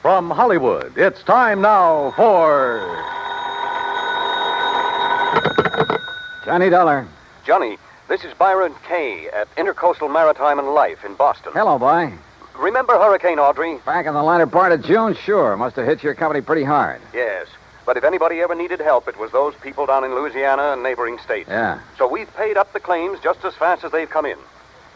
From Hollywood, it's time now for... Johnny Dollar. Johnny, this is Byron Kay at Intercoastal Maritime and Life in Boston. Hello, boy. Remember Hurricane Audrey? Back in the latter part of June, sure. Must have hit your company pretty hard. Yes. But if anybody ever needed help, it was those people down in Louisiana and neighboring states. Yeah. So we've paid up the claims just as fast as they've come in.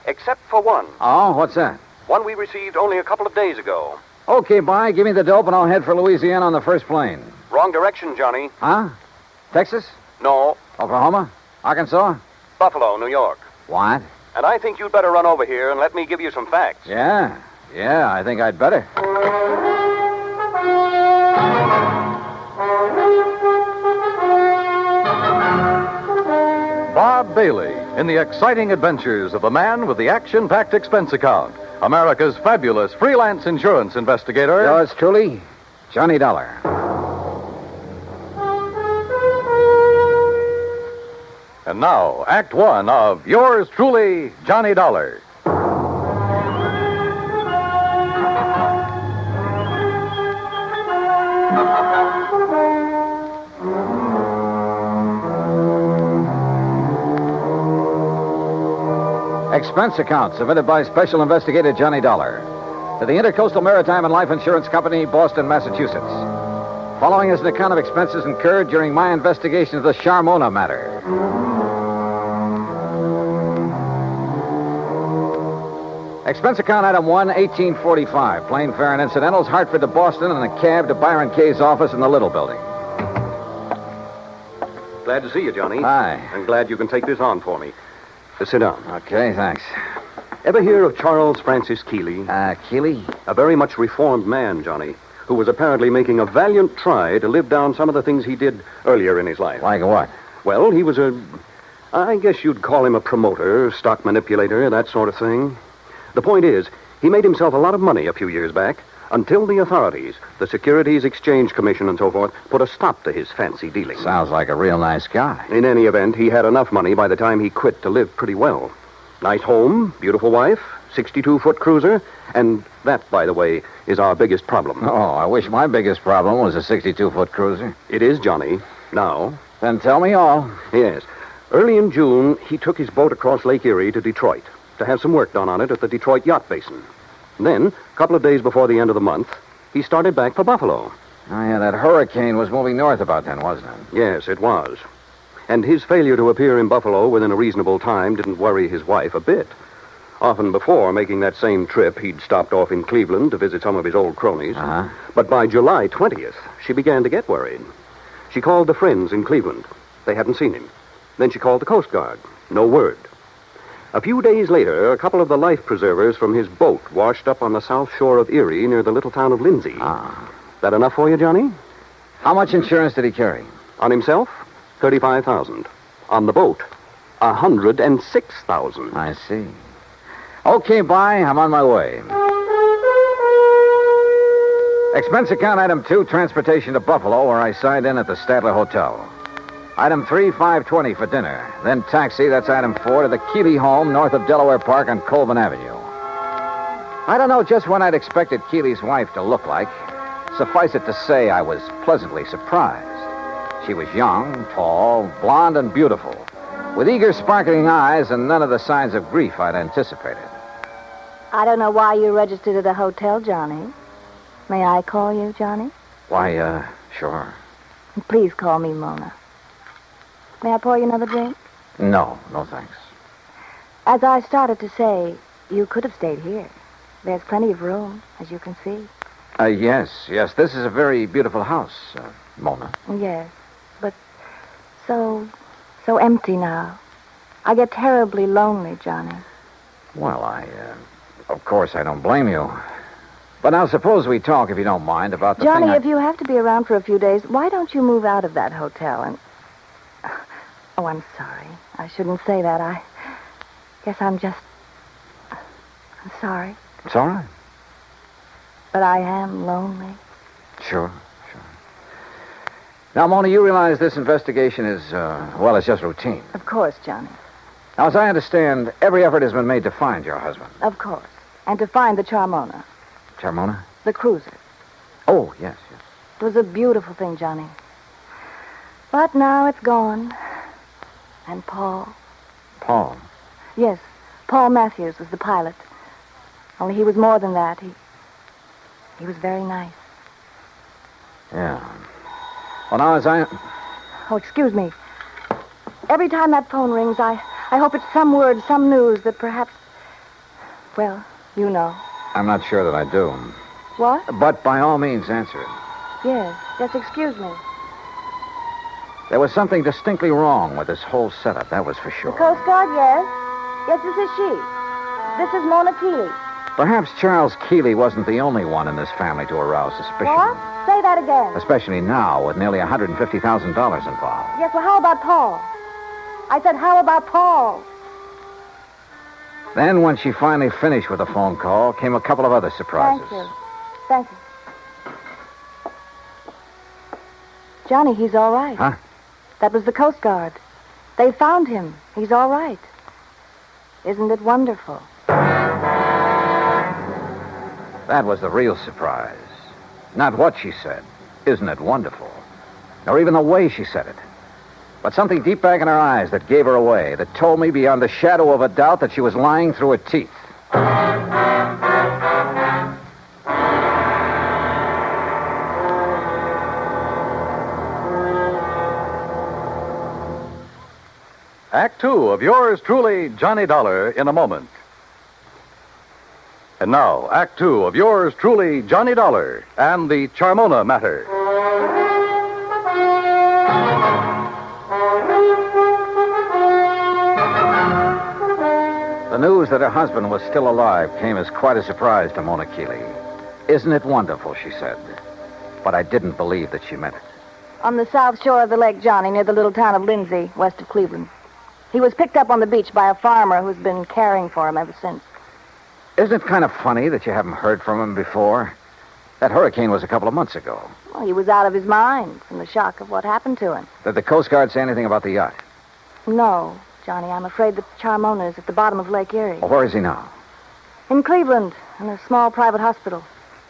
Except for one. Oh, what's that? One we received only a couple of days ago. Okay, bye. Give me the dope and I'll head for Louisiana on the first plane. Wrong direction, Johnny. Huh? Texas? No. Oklahoma? Arkansas? Buffalo, New York. What? And I think you'd better run over here and let me give you some facts. Yeah, I think I'd better. Bob Bailey in the exciting adventures of the man with the action-packed expense account. America's fabulous freelance insurance investigator. Yours truly, Johnny Dollar. And now, Act One of yours truly, Johnny Dollar. Expense account submitted by Special Investigator Johnny Dollar to the Intercoastal Maritime and Life Insurance Company, Boston, Massachusetts. Following is an account of expenses incurred during my investigation of the Charmona Matter. Expense account item 1, 1845. Plane fare and incidentals, Hartford to Boston, and a cab to Byron Kay's office in the Little Building. Glad to see you, Johnny. Hi. I'm glad you can take this on for me. Sit down. Okay, thanks. Ever hear of Charles Francis Keeley? Keeley? A very much reformed man, Johnny, who was apparently making a valiant try to live down some of the things he did earlier in his life. Like what? Well, he was I guess you'd call him a promoter, stock manipulator, that sort of thing. The point is, he made himself a lot of money a few years back until the authorities, the Securities Exchange Commission and so forth, put a stop to his fancy dealing. Sounds like a real nice guy. In any event, he had enough money by the time he quit to live pretty well. Nice home, beautiful wife, 62-foot cruiser, and that, by the way, is our biggest problem. Oh, I wish my biggest problem was a 62-foot cruiser. It is, Johnny. Now. Then tell me all. Yes. Early in June, he took his boat across Lake Erie to Detroit to have some work done on it at the Detroit Yacht Basin. Then, a couple of days before the end of the month, he started back for Buffalo. Oh, yeah, that hurricane was moving north about then, wasn't it? Yes, it was. And his failure to appear in Buffalo within a reasonable time didn't worry his wife a bit. Often before making that same trip, he'd stopped off in Cleveland to visit some of his old cronies. Uh-huh. But by July 20th, she began to get worried. She called the friends in Cleveland. They hadn't seen him. Then she called the Coast Guard. No word. A few days later, a couple of the life preservers from his boat washed up on the south shore of Erie near the little town of Lindsay. Ah. That enough for you, Johnny? How much insurance did he carry? On himself, $35,000. On the boat, $106,000. I see. Okay, bye. I'm on my way. Expense account item 2, transportation to Buffalo, where I signed in at the Statler Hotel. Item 3, $520 for dinner. Then taxi, that's item 4, to the Keeley home north of Delaware Park on Colvin Avenue. I don't know just what I'd expected Keeley's wife to look like. Suffice it to say, I was pleasantly surprised. She was young, tall, blonde, and beautiful, with eager, sparkling eyes and none of the signs of grief I'd anticipated. I don't know why you registered at a hotel, Johnny. May I call you, Johnny? Why, sure. Please call me Mona. May I pour you another drink? No, thanks. As I started to say, you could have stayed here. There's plenty of room, as you can see. Yes. This is a very beautiful house, Mona. Yes, but so empty now. I get terribly lonely, Johnny. Well, of course, I don't blame you. But now suppose we talk, if you don't mind, about the Johnny, thing if you have to be around for a few days, why don't you move out of that hotel and... Oh, I'm sorry. I shouldn't say that. I guess I'm sorry. It's all right. But I am lonely. Sure. Now, Mona, you realize this investigation is, it's just routine. Of course, Johnny. Now, as I understand, every effort has been made to find your husband. Of course. And to find the Charmona. Charmona? The cruiser. Oh, yes. It was a beautiful thing, Johnny. But now it's gone. And Paul. Paul? Yes, Paul Matthews was the pilot. Only he was more than that. He was very nice. Yeah. Well, now, as I... Oh, excuse me. Every time that phone rings, I hope it's some word, some news that perhaps... Well, you know. I'm not sure that I do. What? But by all means, answer it. Yes, excuse me. There was something distinctly wrong with this whole setup, that was for sure. The Coast Guard, yes. Yes, this is she. This is Mona Keeley. Perhaps Charles Keeley wasn't the only one in this family to arouse suspicion. What? Say that again. Especially now, with nearly $150,000 involved. Yes, well, how about Paul? I said, how about Paul? Then, when she finally finished with the phone call, came a couple of other surprises. Thank you. Johnny, he's all right. Huh? That was the Coast Guard. They found him. He's all right. Isn't it wonderful? That was the real surprise. Not what she said. Isn't it wonderful? Nor even the way she said it. But something deep back in her eyes that gave her away, that told me beyond the shadow of a doubt that she was lying through her teeth. Act two of yours truly, Johnny Dollar, in a moment. And now, Act two of yours truly, Johnny Dollar, and the Charmona Matter. The news that her husband was still alive came as quite a surprise to Mona Keeley. Isn't it wonderful, she said. But I didn't believe that she meant it. On the south shore of the lake, Johnny, near the little town of Lindsay, west of Cleveland. He was picked up on the beach by a farmer who's been caring for him ever since. Isn't it kind of funny that you haven't heard from him before? That hurricane was a couple of months ago. Well, he was out of his mind from the shock of what happened to him. Did the Coast Guard say anything about the yacht? No, Johnny, I'm afraid that Charmona is at the bottom of Lake Erie. Well, where is he now? In Cleveland, in a small private hospital.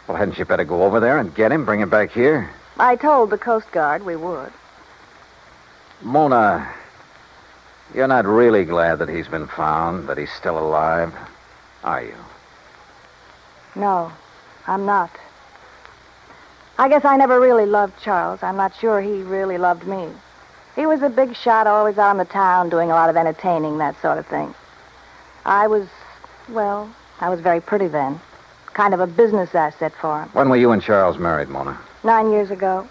Well, hadn't you better go over there and get him, bring him back here? I told the Coast Guard we would. Mona, you're not really glad that he's been found, that he's still alive, are you? No, I'm not. I guess I never really loved Charles. I'm not sure he really loved me. He was a big shot, always out in the town, doing a lot of entertaining, that sort of thing. I was very pretty then. Kind of a business asset for him. When were you and Charles married, Mona? 9 years ago.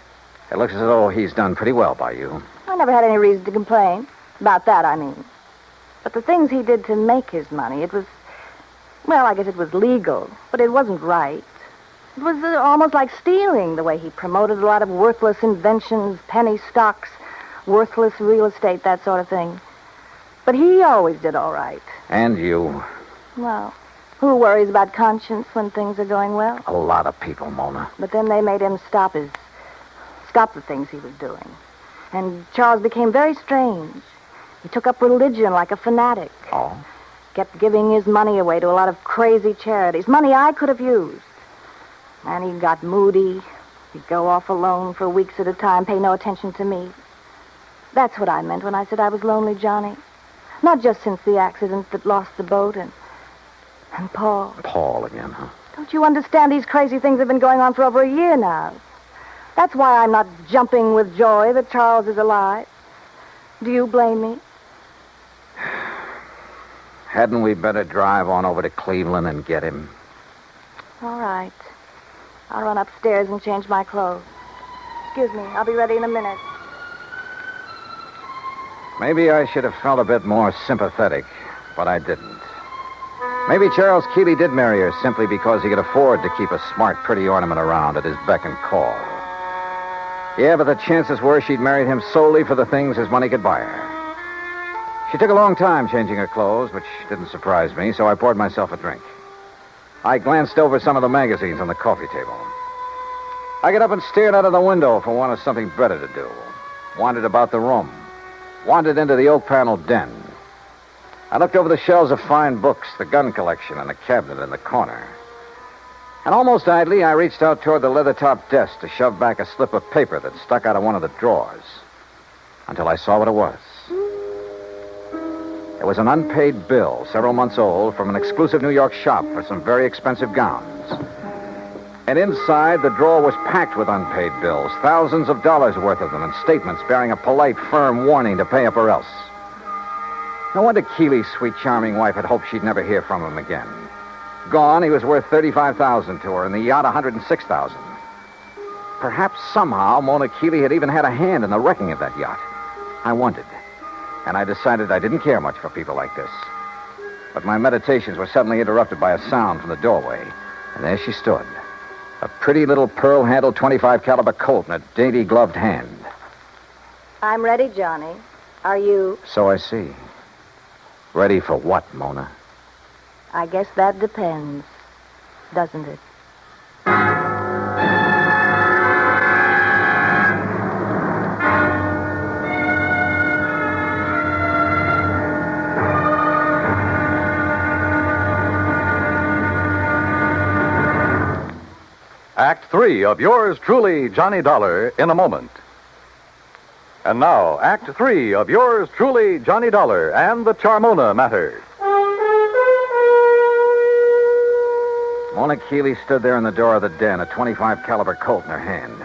It looks as though he's done pretty well by you. I never had any reason to complain. About that, I mean. But the things he did to make his money, it was... Well, I guess it was legal, but it wasn't right. It was almost like stealing, the way he promoted a lot of worthless inventions, penny stocks, worthless real estate, that sort of thing. But he always did all right. And you. Well, who worries about conscience when things are going well? A lot of people, Mona. But then they made him stop the things he was doing. And Charles became very strange. He took up religion like a fanatic. Oh? Kept giving his money away to a lot of crazy charities. Money I could have used. And he got moody. He'd go off alone for weeks at a time, pay no attention to me. That's what I meant when I said I was lonely, Johnny. Not just since the accident that lost the boat and Paul. Paul again, huh? Don't you understand? These crazy things have been going on for over a year now. That's why I'm not jumping with joy that Charles is alive. Do you blame me? Hadn't we better drive on over to Cleveland and get him? All right. I'll run upstairs and change my clothes. Excuse me, I'll be ready in a minute. Maybe I should have felt a bit more sympathetic, but I didn't. Maybe Charles Keeley did marry her simply because he could afford to keep a smart, pretty ornament around at his beck and call. Yeah, but the chances were she'd married him solely for the things his money could buy her. She took a long time changing her clothes, which didn't surprise me, so I poured myself a drink. I glanced over some of the magazines on the coffee table. I got up and stared out of the window for want of something better to do. Wandered about the room. Wandered into the oak-paneled den. I looked over the shelves of fine books, the gun collection, and the cabinet in the corner. And almost idly, I reached out toward the leather-topped desk to shove back a slip of paper that stuck out of one of the drawers. Until I saw what it was. It was an unpaid bill, several months old, from an exclusive New York shop for some very expensive gowns. And inside, the drawer was packed with unpaid bills, thousands of dollars worth of them, and statements bearing a polite, firm warning to pay up or else. No wonder Keeley's sweet, charming wife had hoped she'd never hear from him again. Gone, he was worth $35,000 to her, and the yacht $106,000. Perhaps somehow Mona Keeley had even had a hand in the wrecking of that yacht. I wondered, and I decided I didn't care much for people like this. But my meditations were suddenly interrupted by a sound from the doorway, and there she stood, a pretty little pearl-handled .25 caliber Colt in a dainty gloved hand. I'm ready, Johnny. Are you? So I see. Ready for what, Mona? I guess that depends, doesn't it? Act 3 of yours truly, Johnny Dollar, in a moment. And now, Act 3 of yours truly, Johnny Dollar, and the Charmona Matter. Mona Keeley stood there in the door of the den, a .25 caliber Colt in her hand.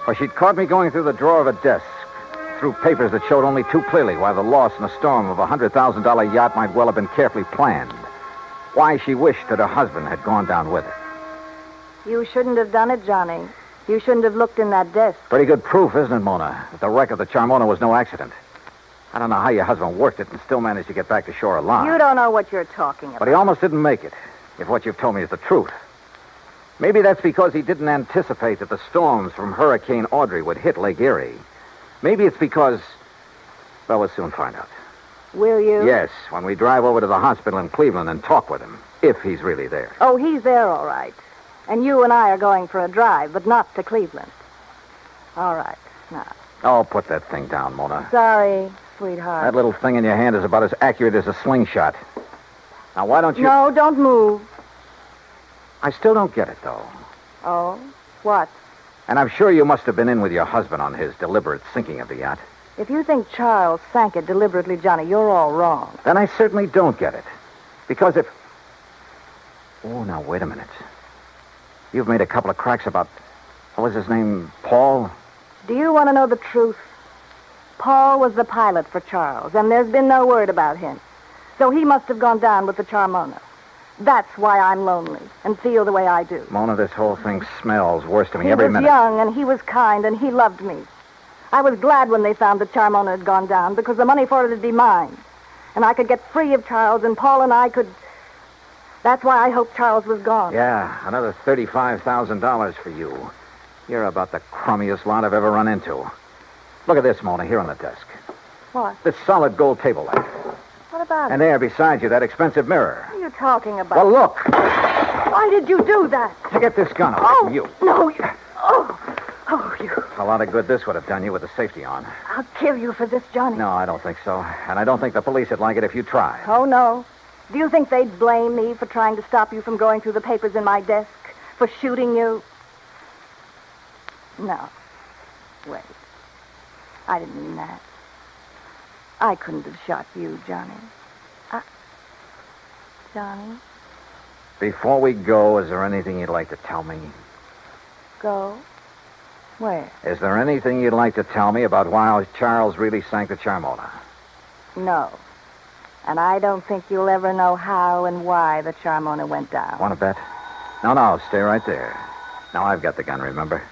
For she'd caught me going through the drawer of a desk, through papers that showed only too clearly why the loss in a storm of a $100,000 yacht might well have been carefully planned. Why she wished that her husband had gone down with it. You shouldn't have done it, Johnny. You shouldn't have looked in that desk. Pretty good proof, isn't it, Mona, that the wreck of the Charmona was no accident. I don't know how your husband worked it and still managed to get back to shore alive. You don't know what you're talking about. But he almost didn't make it, if what you've told me is the truth. Maybe that's because he didn't anticipate that the storms from Hurricane Audrey would hit Lake Erie. Maybe it's because... Well, we'll soon find out. Will you? Yes, when we drive over to the hospital in Cleveland and talk with him, if he's really there. Oh, he's there, all right. And you and I are going for a drive, but not to Cleveland. All right, now. Oh, put that thing down, Mona. Sorry, sweetheart. That little thing in your hand is about as accurate as a slingshot. Now, why don't you... No, don't move. I still don't get it, though. Oh? What? And I'm sure you must have been in with your husband on his deliberate sinking of the yacht. If you think Charles sank it deliberately, Johnny, you're all wrong. Then I certainly don't get it. Because if... Oh, now, wait a minute. You've made a couple of cracks about... What was his name? Paul? Do you want to know the truth? Paul was the pilot for Charles, and there's been no word about him. So he must have gone down with the Charmona. That's why I'm lonely and feel the way I do. Mona, this whole thing smells worse to me every minute. He was young, and he was kind, and he loved me. I was glad when they found that Charmona had gone down, because the money for it would be mine. And I could get free of Charles, and Paul and I could... That's why I hoped Charles was gone. Yeah, another $35,000 for you. You're about the crummiest lot I've ever run into. Look at this, Mona, here on the desk. What? This solid gold table light. What about And there beside you, that expensive mirror. What are you talking about? Well, look. Why did you do that? To get this gun away from you. No, you... Oh, you... A lot of good this would have done you with the safety on. I'll kill you for this, Johnny. No, I don't think so. And I don't think the police would like it if you tried. Oh, no. Do you think they'd blame me for trying to stop you from going through the papers in my desk? For shooting you? No. Wait. I didn't mean that. I couldn't have shot you, Johnny. Johnny? Before we go, is there anything you'd like to tell me? Go? Where? Is there anything you'd like to tell me about why Charles really sank the Charmona? No. And I don't think you'll ever know how and why the Charmona went down. Want to bet? No, stay right there. Now I've got the gun, remember?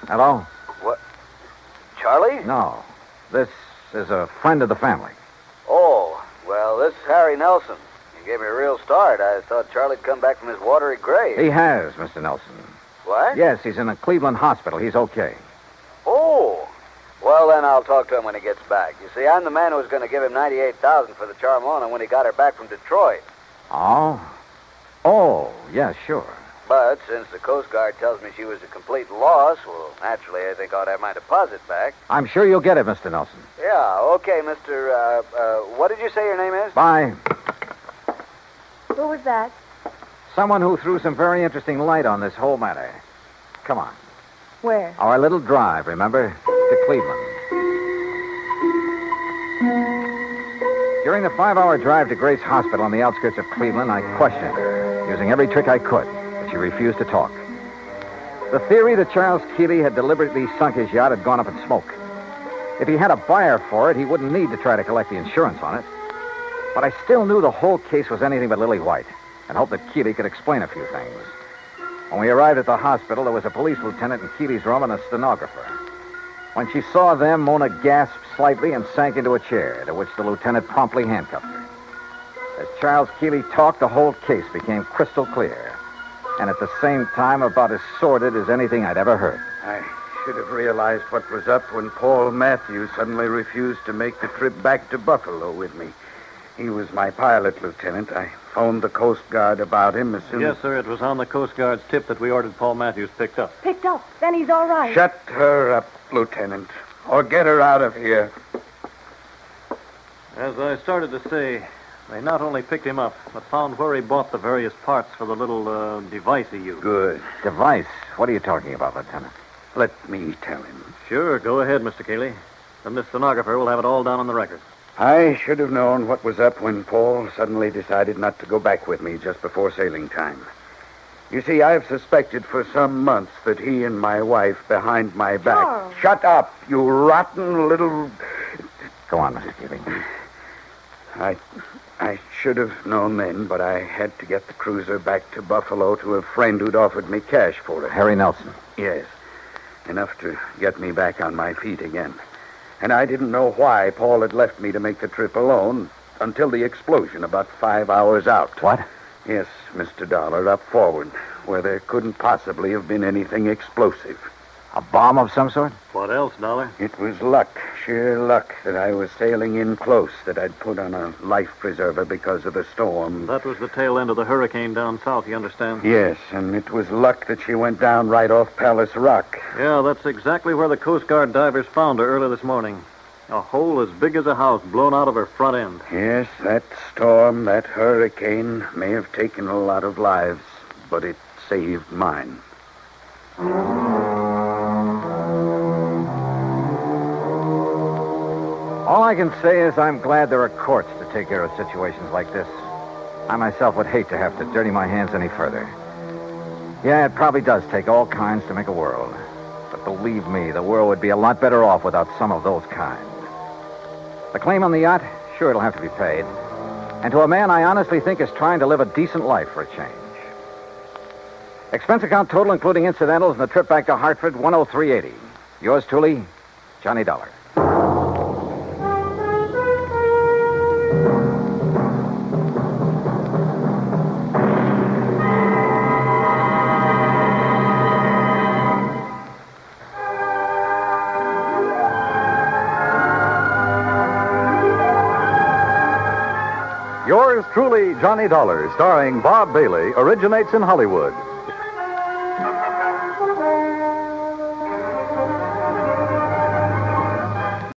Hello? What? Charlie? No. This is a friend of the family. Oh, well, this is Harry Nelson. You gave me a real start. I thought Charlie'd come back from his watery grave. He has, Mr. Nelson. What? Yes, he's in a Cleveland hospital. He's okay. Oh. Well, then I'll talk to him when he gets back. You see, I'm the man who was going to give him $98,000 for the Charmona when he got her back from Detroit. Oh? Oh, yeah, sure. But since the Coast Guard tells me she was a complete loss, well, naturally, I think I ought to have my deposit back. I'm sure you'll get it, Mr. Nelson. Yeah, okay, Mr. What did you say your name is? Bye. Who was that? Someone who threw some very interesting light on this whole matter. Come on. Where? Our little drive, remember? To Cleveland. During the 5-hour drive to Grace Hospital on the outskirts of Cleveland, I questioned her, using every trick I could, but she refused to talk. The theory that Charles Keeley had deliberately sunk his yacht had gone up in smoke. If he had a buyer for it, he wouldn't need to try to collect the insurance on it. But I still knew the whole case was anything but lily white, and hoped that Keeley could explain a few things. When we arrived at the hospital, there was a police lieutenant in Keeley's room and a stenographer. When she saw them, Mona gasped slightly and sank into a chair, to which the lieutenant promptly handcuffed her. As Charles Keeley talked, the whole case became crystal clear, and at the same time about as sordid as anything I'd ever heard. I should have realized what was up when Paul Matthews suddenly refused to make the trip back to Buffalo with me. He was my pilot, Lieutenant. I phoned the Coast Guard about him as soon as... Yes, sir. It was on the Coast Guard's tip that we ordered Paul Matthews picked up. Picked up. Then he's all right. Shut her up, Lieutenant, or get her out of here. As I started to say, they not only picked him up, but found where he bought the various parts for the little device he used. Good. Device? What are you talking about, Lieutenant? Let me tell him. Sure, go ahead, Mr. Keeley. Then this stenographer will have it all down on the record. I should have known what was up when Paul suddenly decided not to go back with me just before sailing time. You see, I've suspected for some months that he and my wife behind my back... Charles. Shut up, you rotten little... Go on, Mr. Keeley. I should have known then, but I had to get the cruiser back to Buffalo to a friend who'd offered me cash for it. Harry Nelson. Yes, enough to get me back on my feet again. And I didn't know why Paul had left me to make the trip alone until the explosion about 5 hours out. What? Yes, Mr. Dollar, up forward, where there couldn't possibly have been anything explosive. A bomb of some sort? What else, Dollar? It was luck, sheer luck, that I was sailing in close, that I'd put on a life preserver because of the storm. That was the tail end of the hurricane down south, you understand? Yes, and it was luck that she went down right off Palace Rock. Yeah, that's exactly where the Coast Guard divers found her early this morning. A hole as big as a house blown out of her front end. Yes, that storm, that hurricane may have taken a lot of lives, but it saved mine. All I can say is I'm glad there are courts to take care of situations like this. I myself would hate to have to dirty my hands any further. Yeah, it probably does take all kinds to make a world. But believe me, the world would be a lot better off without some of those kinds. The claim on the yacht, sure, it'll have to be paid. And to a man I honestly think is trying to live a decent life for a change. Expense account total, including incidentals, and the trip back to Hartford, $103.80. Yours truly, Johnny Dollar. Yours truly, Johnny Dollar, starring Bob Bailey, originates in Hollywood